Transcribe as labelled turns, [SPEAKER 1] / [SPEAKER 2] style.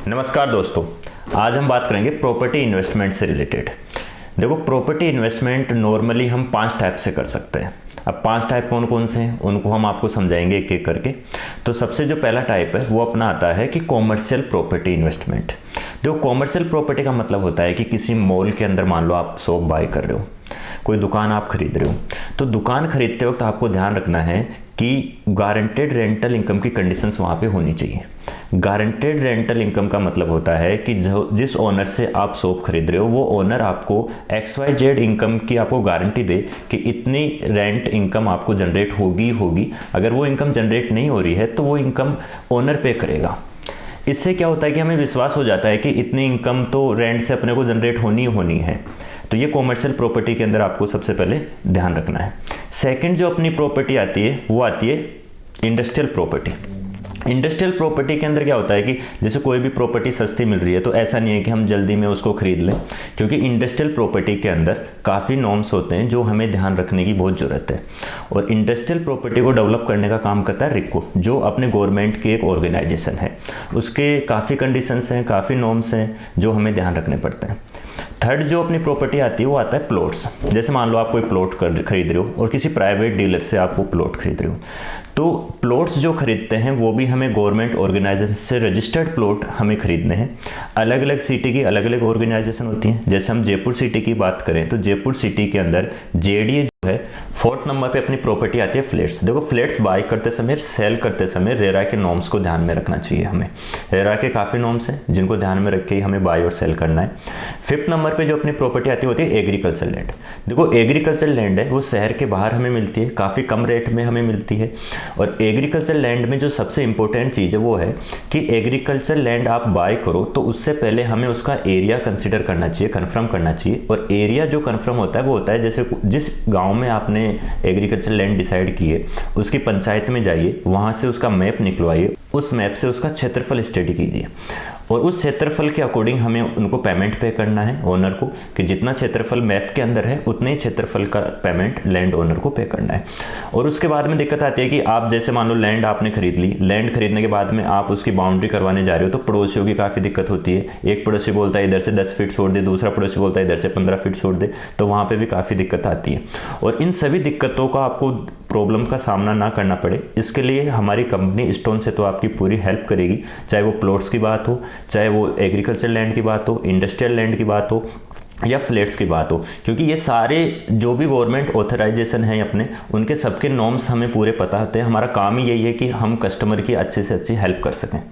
[SPEAKER 1] नमस्कार दोस्तों, आज हम बात करेंगे प्रॉपर्टी इन्वेस्टमेंट से रिलेटेड। देखो, प्रॉपर्टी इन्वेस्टमेंट नॉर्मली हम 5 टाइप से कर सकते हैं। अब 5 टाइप कौन कौन से हैं उनको हम आपको समझाएंगे एक एक करके। तो सबसे जो पहला टाइप है वो अपना आता है कि कॉमर्शियल प्रॉपर्टी इन्वेस्टमेंट। देखो, कॉमर्शियल प्रॉपर्टी का मतलब होता है कि किसी मॉल के अंदर मान लो आप शॉप बाय कर रहे हो, कोई दुकान आप खरीद रहे हो, तो दुकान खरीदते वक्त आपको ध्यान रखना है कि गारंटेड रेंटल इनकम की कंडीशंस वहाँ पे होनी चाहिए। गारंटेड रेंटल इनकम का मतलब होता है कि जिस ओनर से आप शॉप खरीद रहे हो वो ओनर आपको XYZ इनकम की आपको गारंटी दे कि इतनी रेंट इनकम आपको जनरेट होगी। अगर वो इनकम जनरेट नहीं हो रही है तो वो इनकम ओनर पे करेगा। इससे क्या होता है कि हमें विश्वास हो जाता है कि इतनी इनकम तो रेंट से अपने को जनरेट होनी है। तो ये कॉमर्शियल प्रॉपर्टी के अंदर आपको सबसे पहले ध्यान रखना है। सेकंड जो अपनी प्रॉपर्टी आती है वो आती है इंडस्ट्रियल प्रॉपर्टी। इंडस्ट्रियल प्रॉपर्टी के अंदर क्या होता है कि जैसे कोई भी प्रॉपर्टी सस्ती मिल रही है तो ऐसा नहीं है कि हम जल्दी में उसको खरीद लें, क्योंकि इंडस्ट्रियल प्रॉपर्टी के अंदर काफ़ी नॉर्म्स होते हैं जो हमें ध्यान रखने की बहुत ज़रूरत है। और इंडस्ट्रियल प्रॉपर्टी को डेवलप करने का काम करता है रिको, जो अपने गवर्नमेंट की एक ऑर्गेनाइजेशन है। उसके काफ़ी कंडीशंस हैं, काफ़ी नॉर्म्स हैं जो हमें ध्यान रखने पड़ते हैं। थर्ड जो अपनी प्रॉपर्टी आती है वो आता है प्लॉट्स। जैसे मान लो आप कोई प्लॉट खरीद रहे हो और किसी प्राइवेट डीलर से आप वो प्लॉट खरीद रहे हो, तो प्लॉट्स जो खरीदते हैं वो भी हमें गवर्नमेंट ऑर्गेनाइजेशन से रजिस्टर्ड प्लॉट हमें खरीदने हैं। अलग अलग सिटी की अलग अलग ऑर्गेनाइजेशन होती हैं। जैसे हम जयपुर सिटी की बात करें तो जयपुर सिटी के अंदर JDA जो है 4th नंबर पे अपनी प्रॉपर्टी आती है फ्लैट्स। देखो, फ्लैट्स बाय करते समय, सेल करते समय रेरा के नॉर्म्स को ध्यान में रखना चाहिए हमें। रेरा के काफ़ी नॉर्म्स हैं जिनको ध्यान में रख के ही हमें बाय और सेल करना है। 5th नंबर पे जो अपनी प्रॉपर्टी आती होती है एग्रीकल्चर लैंड। देखो, एग्रीकल्चर लैंड है वो शहर के बाहर हमें मिलती है, काफ़ी कम रेट में हमें मिलती है। और एग्रीकल्चर लैंड में जो सबसे इंपॉर्टेंट चीज़ है वो है कि एग्रीकल्चर लैंड आप बाय करो तो उससे पहले हमें उसका एरिया कंसिडर करना चाहिए, कन्फर्म करना चाहिए। और एरिया जो कन्फर्म होता है वो होता है जैसे जिस गाँव में आपने एग्रीकल्चर लैंड डिसाइड की है उसकी पंचायत में जाइए, वहाँ से उसका मैप निकलवाइए, उस मैप से उसका क्षेत्रफल स्टडी कीजिए और उस क्षेत्रफल के अकॉर्डिंग हमें उनको पेमेंट पे करना है ओनर को, कि जितना क्षेत्रफल मैप के अंदर है उतने ही क्षेत्रफल का पेमेंट लैंड ओनर को पे करना है। और उसके बाद में दिक्कत आती है कि आप जैसे मान लो लैंड आपने खरीद ली, लैंड खरीदने के बाद में आप उसकी बाउंड्री करवाने जा रहे हो तो पड़ोसियों की काफ़ी दिक्कत होती है। एक पड़ोसी बोलता है इधर से 10 फीट छोड़ दे, दूसरा पड़ोसी बोलता है इधर से 15 फीट छोड़ दे, तो वहाँ पर भी काफ़ी दिक्कत आती है। और इन सभी दिक्कतों का आपको प्रॉब्लम का सामना ना करना पड़े, इसके लिए हमारी कंपनी स्टोन से तो आपकी पूरी हेल्प करेगी। चाहे वो प्लॉट्स की बात हो, चाहे वो एग्रीकल्चर लैंड की बात हो, इंडस्ट्रियल लैंड की बात हो या फ्लैट्स की बात हो, क्योंकि ये सारे जो भी गवर्नमेंट ऑथराइजेशन है अपने, उनके सबके नॉर्म्स हमें पूरे पता होते हैं। हमारा काम ही यही है कि हम कस्टमर की अच्छे से अच्छी हेल्प कर सकें।